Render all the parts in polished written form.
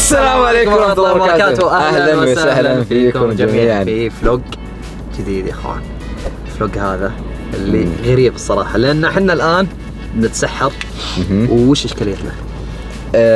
السلام عليكم ورحمة الله وبركاته. أهلا وسهلا فيكم جميعا في فلوج جديد يا اخوان. الفلوج هذا اللي غريب الصراحة، لأن احنا الآن نتسحر. وش إشكاليتنا؟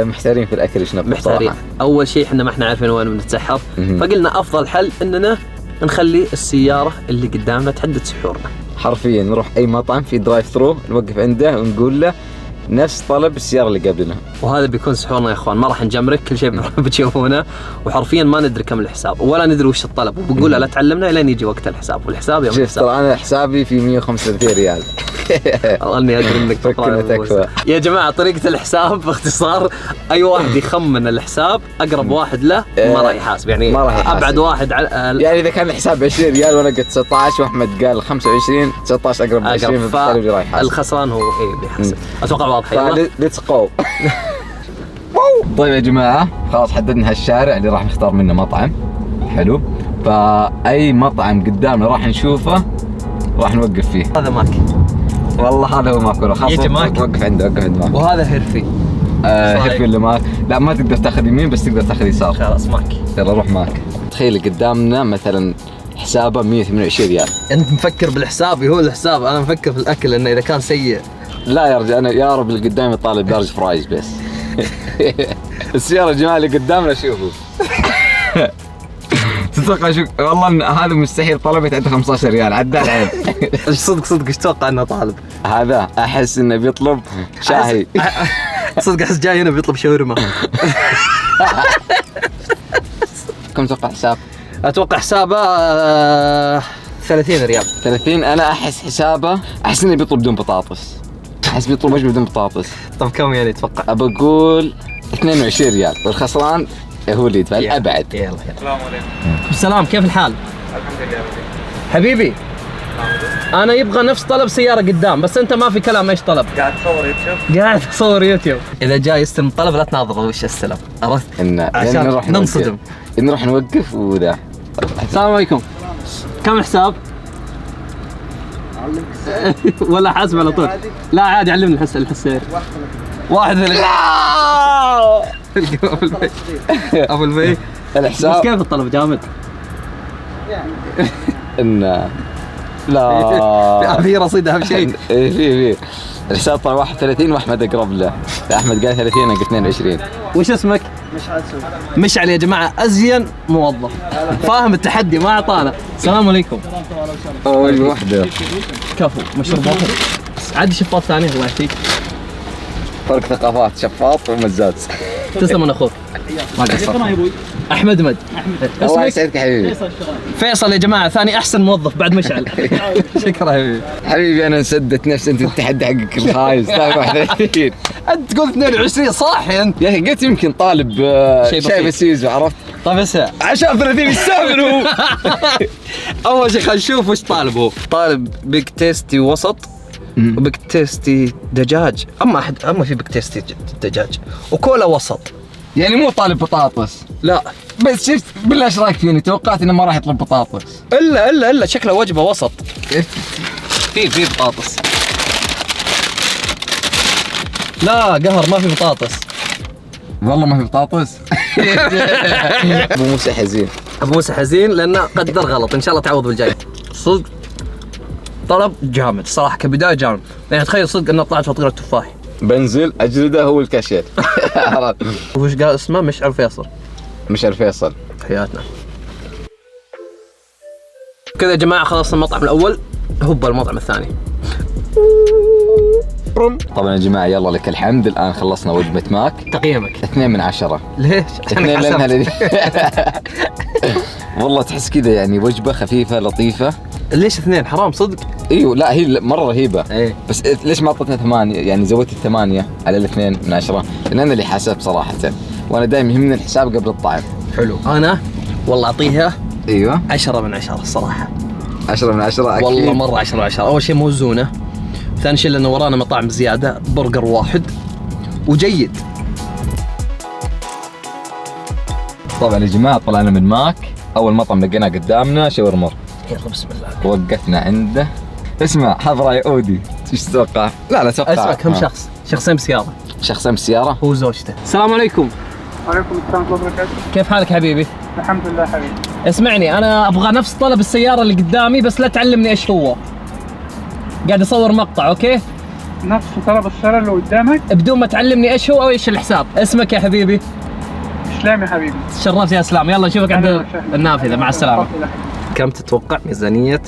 محتارين في الأكل، ايش نبغى؟ محتارين. أول شيء احنا ما احنا عارفين وين بنتسحر، فقلنا أفضل حل إننا نخلي السيارة اللي قدامنا تحدد سحورنا. حرفيا نروح أي مطعم في درايف ثرو نوقف عنده ونقول له نفس طلب السيارة اللي قبلنا، وهذا بيكون سحورنا يا اخوان. ما راح نجمرك، كل شيء بتشوفونه، وحرفيا ما ندري كم الحساب ولا ندري وش الطلب، وبنقول لا تعلمنا لين يجي وقت الحساب. والحساب يوم الحساب ترى انا حسابي في 135 ريال. والله اني ادري انك تكفى. يا جماعه طريقه الحساب باختصار، اي واحد يخمن الحساب اقرب واحد له ما راح يحاسب، يعني ما راح ابعد واحد يعني اذا كان الحساب 20 ريال وانا قلت 19 واحمد قال 25، 19 اقرب من 20، فبالتالي راح يحاسب. الخسران هو بيحاسب. اتوقع واضح. ليتس جو. طيب يا جماعه، خلاص حددنا هالشارع اللي راح نختار منه مطعم حلو، فاي مطعم قدامنا راح نشوفه راح نوقف فيه. هذا ماكي، والله هذا هو ماكو، خلاص وقف عنده ماكو. وهذا هرفي. هرفي اللي ماك، لا ما تقدر تاخذ يمين بس تقدر تاخذ يسار. خلاص ماكي، يلا روح ماك. تخيل قدامنا مثلا حسابه 128 ريال. انت مفكر بالحساب، هو الحساب، انا مفكر في الاكل انه اذا كان سيء. لا يا رجل، انا يا رب اللي قدامي طالب برج فرايز بس. السيارة يا جماعة اللي قدامنا شوفوا. تتوقع شو والله إن هذا مستحيل طلبت عنده 15 ريال عدال عين. صدق ايش تتوقع انه طالب؟ هذا احس انه بيطلب شاهي. صدق احس جاي هنا بيطلب شاورما. كم تتوقع حساب؟ اتوقع حسابه 30 ريال. 30. انا احس حسابه، احس انه بيطلب بدون بطاطس، احس بيطلب وجبه بدون بطاطس. طب كم يعني تتوقع؟ بقول 22 ريال، والخسران هو اللي يدفع الابعد. يلا. السلام عليكم. السلام، كيف الحال؟ الحمد لله حبيبي. انا يبغى نفس طلب سياره قدام، بس انت ما في كلام. ايش طلب؟ قاعد تصور يوتيوب؟ قاعد اصور يوتيوب. اذا جاي يستلم طلب لا تناظر وش استلم، عرفت؟ عشان نروح ننصدم. نروح نوقف وذا. السلام عليكم. كم الحساب؟ ولا حاسب على طول؟ لا عادي، علمني الحسين. 31. لا ابو البي الحساب. بس كيف الطلب جامد؟ ان لا في رصيد اهم شيء. في الحساب طلع 31 واحمد اقرب له. احمد قال 30 انا قلت 22. وش اسمك؟ مشعل يا جماعه، ازين موظف فاهم التحدي ما اعطانا. السلام عليكم. اول واحده كفو، مشروب واحد عادي. شفاط ثاني الله يعطيك. فرق ثقافات، شفاط ومزاز. تسلم من اخوك، ما قصرت. احمد مد. الله يسعدك حبيبي. فيصل يا جماعه ثاني احسن موظف بعد مشعل. شكرا حبيبي. حبيبي انا سدت نفسي، انت التحدي حقك الخايس. ثاني 31. انت تقول 22 صح انت يا اخي قلت يمكن طالب شيء بسيزو، عرفت؟ طيب اسمع، عشان 30 يستاهل هو. اول شيء خلينا نشوف وش طالب هو. طالب بيك تيستي وسط وبيك تيستي دجاج. اما في بيك تيستي دجاج وكولا وسط، يعني مو طالب بطاطس. لا بس شفت بالله ايش رايك فيني؟ توقعت انه ما راح يطلب بطاطس. الا شكله وجبه وسط. في بطاطس. لا قهر ما في بطاطس. والله ما في بطاطس. ابو موسى حزين. ابو موسى حزين لانه قدر غلط. ان شاء الله تعوض بالجاي. صدق طلب جامد صراحه، كبدايه جامد. يعني تخيل صدق انه طلعت فطيره تفاح. بنزل اجلده هو الكاشير. وش قال اسمه؟ مشعل فيصل. مشعل فيصل. حياتنا. كذا يا جماعه خلصنا المطعم الاول، هوبا المطعم الثاني. طبعا يا جماعه يلا لك الحمد، الان خلصنا وجبه ماك. تقييمك؟ 2 من 10. ليش؟ 2 لانها والله تحس كذا يعني وجبه خفيفه لطيفه. ليش 2؟ حرام صدق. ايوه لا هي مره رهيبه. ايه. بس ليش ما اعطيتها 8؟ يعني زودت 8 على 2 من 10 لان انا اللي حاسب صراحه، وانا دائما يهمني الحساب قبل الطعم. حلو. انا والله اعطيها ايوه 10 من 10 الصراحه. 10 من 10 اكيد. والله مره 10 من 10. اول شيء موزونه، ثاني شيء لانه ورانا مطاعم زياده، برجر واحد وجيد. طبعا يا جماعه طلعنا من ماك، اول مطعم لقيناه قدامنا شاورما. يلا بسم الله. وقفنا عنده. اسمع حضره يا اودي، ايش تتوقع؟ لا اتوقع اسمع كم شخص؟ شخصين بسياره. شخصين بسياره هو وزوجته. السلام عليكم. وعليكم السلام ورحمة الله وبركاته. كيف حالك حبيبي؟ الحمد لله حبيبي. اسمعني، انا ابغى نفس طلب السياره اللي قدامي، بس لا تعلمني ايش هو. قاعد اصور مقطع. اوكي؟ نفس طلب السيارة اللي قدامك؟ بدون ما تعلمني ايش هو او ايش الحساب. اسمك يا حبيبي؟ اسلام يا حبيبي. تشرفت يا اسلام. يلا نشوفك عند النافذه. مع السلامه. كم تتوقع ميزانيه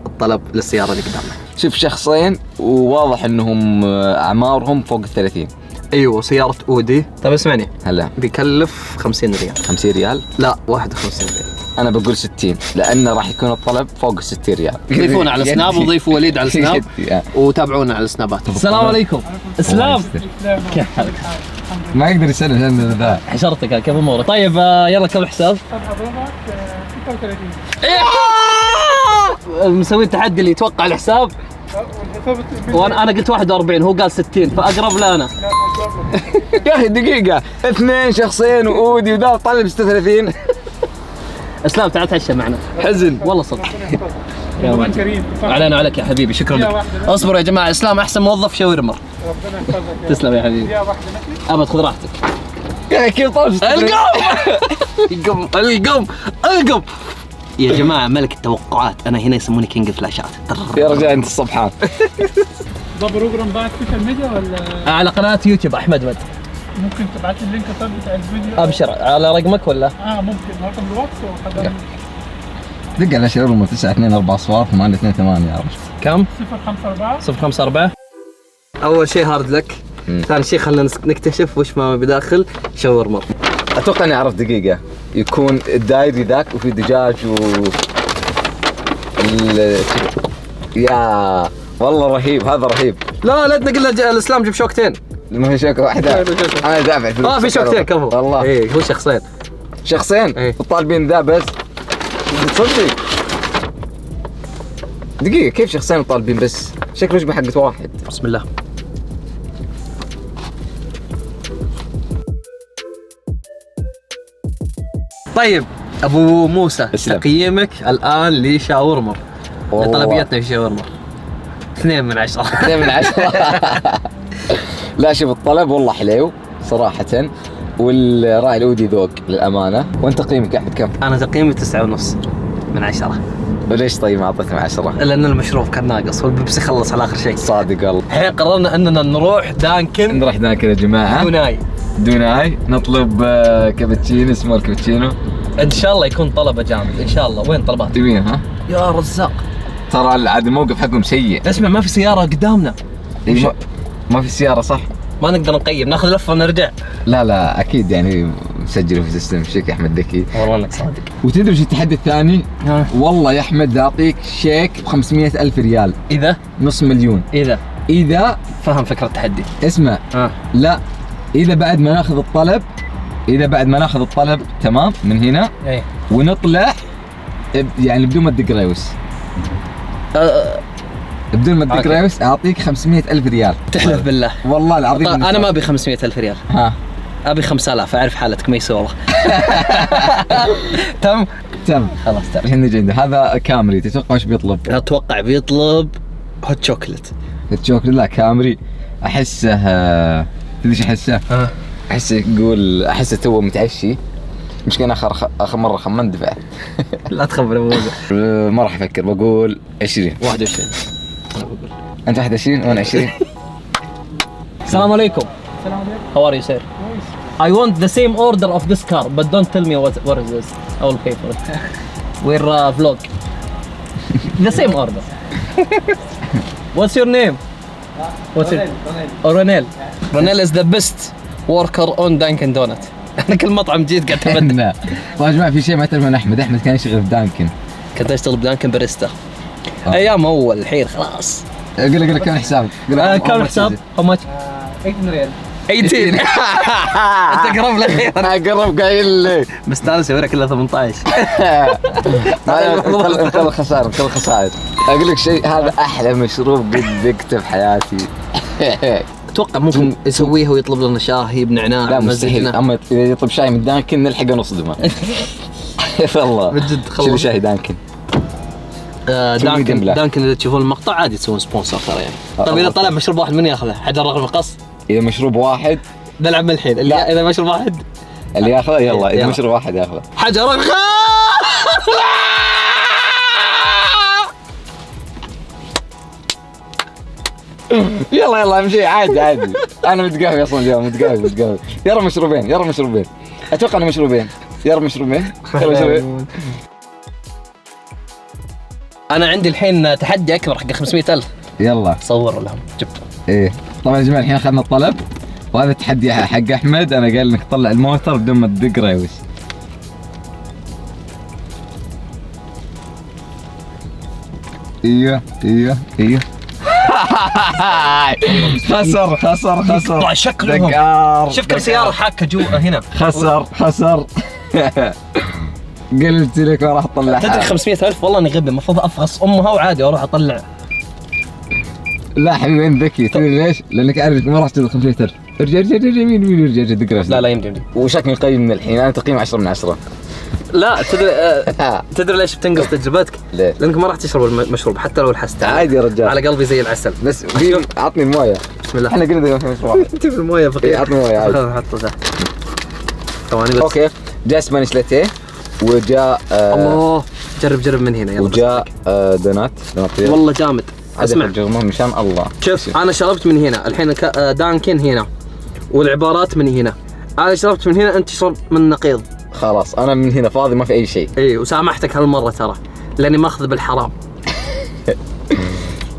الطلب للسياره اللي قدامنا؟ شوف شخصين وواضح انهم اعمارهم فوق ال30. ايوه سياره اودي. طيب اسمعني، هلا بيكلف 50 ريال. 50 ريال؟ لا 51 ريال. انا بقول 60 لانه راح يكون الطلب فوق 60 ريال. ضيفونا على السناب وضيفوا وليد على السناب وتابعونا على السنابات. السلام عليكم. اسلام كيف حالك؟ ما يقدر يسلم لانه ذا حشرتك. كيف امورك؟ طيب يلا كم الحساب؟ حضرتك 36. مسوي التحدي اللي يتوقع الحساب، وانا قلت 41 هو قال 60 فاقرب له انا. يا اخي دقيقة، اثنين شخصين واودي وذا طلب 36. اسلام تعال تعشى معنا. حزن والله صدق. يا كريم. علينا وعليك يا حبيبي، شكرا لك. اصبروا يا جماعه، اسلام احسن موظف شاورما. ربنا يحفظك. تسلم يا حبيبي. يا واحدة نكلي. ابد خذ راحتك. يا كيف طلب القم يا جماعه، ملك التوقعات. انا هنا يسموني كينج فلاشات. يا رجال انت الصبحان. ده بروجرام بعد سوشيال ميديا ولا على قناه يوتيوب احمد مد. ممكن تبعت لي اللينك طب بتاع الفيديو؟ ابشر على رقمك ولا؟ ممكن رقم الواتس وحضر. دق على شاورما 924 صفار 828 يا رجل. كم؟ 054 054. اول شيء هارد لك، ثاني شيء خلينا نكتشف وش ما بداخل شاورما. اتوقع اني اعرف. دقيقة، يكون الدايري ذاك وفي دجاج و يا والله رهيب، هذا رهيب. لا تنقل الاسلام جيب شوكتين. ما هي شوكة واحدة. انا دافع فلوس. في شوكتين كفو والله. ايه هو شخصين. ايه. الطالبين ذا بس تصدق. دقيقة، كيف شخصين طالبين بس؟ شكله يشبه حقة واحد. بسم الله. طيب ابو موسى، تقييمك الان لشاورما، لطلبياتنا في شاورما؟ 2 من 10. 2 من 10. لا شوف الطلب والله حليو صراحة، والراعي الأودي ذوق للأمانة. وانت تقييمك يا أحمد كم؟ أنا تقييمي 9.5 من 10. وليش طيب ما أعطيتني 10؟ لأن المشروب كان ناقص والبيبسي خلص على آخر شيء. صادق والله. الحين قررنا أننا نروح دانكن. نروح دانكن يا جماعة. دوناي نطلب كابتشينو، اسمه الكابتشينو. إن شاء الله يكون طلبة جامد إن شاء الله. وين طلبات؟ يمين ها؟ يا رزاق. ترى عاد الموقف حقهم سيء. اسمع، ما في سيارة قدامنا. ما في سيارة صح؟ ما نقدر نقيم، ناخذ لفة ونرجع. لا أكيد يعني مسجل في سيستم. شيك يا أحمد ذكي. والله إنك صادق. وتدري وش التحدي الثاني؟ والله يا أحمد أعطيك شيك ب500,000 ريال. إذا؟ نص مليون. إذا فهم فكرة التحدي. اسمع. لا، إذا بعد ما ناخذ الطلب تمام من هنا. ايه. ونطلع يعني بدون ما تدق ريوس. بدون ما تدق ريوس أعطيك 500,000 ريال. تحلف بالله؟ والله العظيم. أنا ما أبي 500,000 ريال. أبي 5000. أعرف حالتك ميسورة. تم خلاص تم. الحين نجي عنده. هذا كامري، تتوقع ايش بيطلب؟ أتوقع بيطلب هوت شوكلت. لا كامري. أحسه تدري ايش أحسه؟ أحسه توه متعشي. مش كان آخر مرة خمن دفع. لا تخبر أبو موسى. ما راح أفكر، بقول 20. 21. أنت 21 وأنا 20. السلام عليكم. السلام عليكم. How are you sir? I want the same order of this car, but don't tell me what is this. I will pay for it. We're vlog. The same order. What's your name? What's it? Ronel. Ronel is the best worker on Dunkin Donut. أنا كل مطعم جيت قاعد أتبدل. لا يا جماعة في شيء ما تعرفون. أحمد كان يشتغل في دانكن. كنت أشتغل بدانكن باريستا. أيام أول، الحين خلاص. قل كم حسابك؟ كم الحساب؟ How much? 18 ريال. 18. أنت قرب لي. أنا قرب قايل لي. بس تعال أسوي لك إلا 18. كل خسائر. أقول لك شيء، هذا أحلى مشروب قد ذقته في حياتي. اتوقع ممكن يسويها ويطلب لنا شاي بنعناع. لا مستحيل. اما اذا يطلب شاي من دانكن نلحقه نصدمه. والله بجد خلص. شنو شاي دانكن؟ دانكن اذا تشوفون المقطع عادي تسوون سبونسر ترى يعني. طيب اذا طلع مشروب واحد من ياخذه؟ حد الرقم القص. اذا مشروب واحد نلعب من الحين. اللي اذا مشروب واحد اللي ياخذه يلا، اذا مشروب واحد ياخذه. حجر يلا يلا امشي عادي عادي. انا متقهوي اصلا اليوم، متقهوي. يلا مشروبين. اتوقع انه مشروبين. يلا مشروبين. انا عندي الحين تحدي اكبر حق 500,000. يلا صوروا لهم جبت. ايه طبعا يا جماعه الحين اخذنا الطلب، وهذا التحدي حق احمد. انا قال انك تطلع الموتر بدون ما تدق ريوس. ايوه خسر شكلهم دقار. شوف كم سيارة حاكة جوا هنا. خسر قلت لك ما راح اطلعها. تدري 500,000 والله اني غبي، المفروض افغص امها وعادي واروح اطلع. لا حبيبي انت ذكي. تدري ليش؟ لانك عارف ما راح تجيب 500,000. ارجع يمين ارجع دق راسك. لا يمدي. وشكلي نقيم من الحين، انا تقييم 10 من 10. لا تدري ليش بتنقص تجربتك؟ ليه؟ لانك ما راح تشرب المشروب حتى لو لحست. عادي يا رجال، على قلبي زي العسل. بس عطني المويه. بسم الله. احنا قلنا مشروب. انت في المويه فقير. عطني مويه عادي. حطه تحت ثواني بس. اوكي جاء سبانيش لاتيه، وجاء الله جرب من هنا. يلا وجاء دونات والله جامد. اسمع مشان الله. شوف انا شربت من هنا الحين دانكن هنا، والعبارات من هنا. انا شربت من هنا، انت تشرب من نقيض. خلاص انا من هنا فاضي ما في اي شيء. اي وسامحتك هالمره ترى لاني ماخذ بالحرام.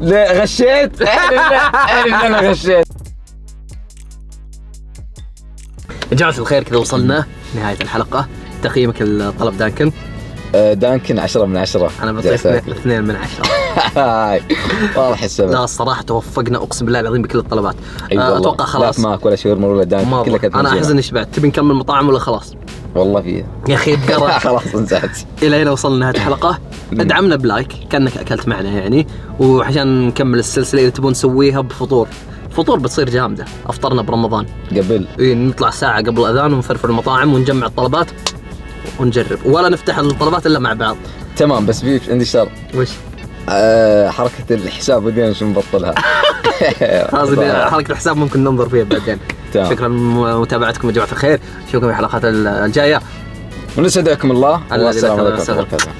ليه غشيت؟ اعرف انا غشيت. يا جماعة الخير كذا وصلنا نهاية الحلقة. تقييمك الطلب دانكن؟ دانكن 10 من 10. أنا بعطيك 2 من 10. واضح السبب. لا الصراحة توفقنا أقسم بالله العظيم بكل الطلبات. أتوقع خلاص. لا ماك ولا شاورما ولا دانكن كلها كانت أنا أحزن شبعت. تبي نكمل مطاعم ولا خلاص؟ والله فيها يا أخي بقرة. خلاص انزعجت. إلى هنا وصلنا نهاية الحلقة. ادعمنا بلايك كأنك أكلت معنا يعني، وعشان نكمل السلسلة إذا تبون نسويها بفطور. فطور بتصير جامدة. أفطرنا برمضان قبل. إيه نطلع ساعة قبل الأذان ونفرفر المطاعم ونجمع الطلبات ونجرب، ولا نفتح الطلبات إلا مع بعض. تمام بس في عندي شرط. وش؟ حركة الحساب ودينا شو نبطلها. حركة الحساب ممكن ننظر فيها بعدين. شكرا لمتابعتكم يا جماعة الخير، اشوفكم في الحلقات الجاية ونستودعكم الله. والسلام عليكم ورحمة الله وبركاته.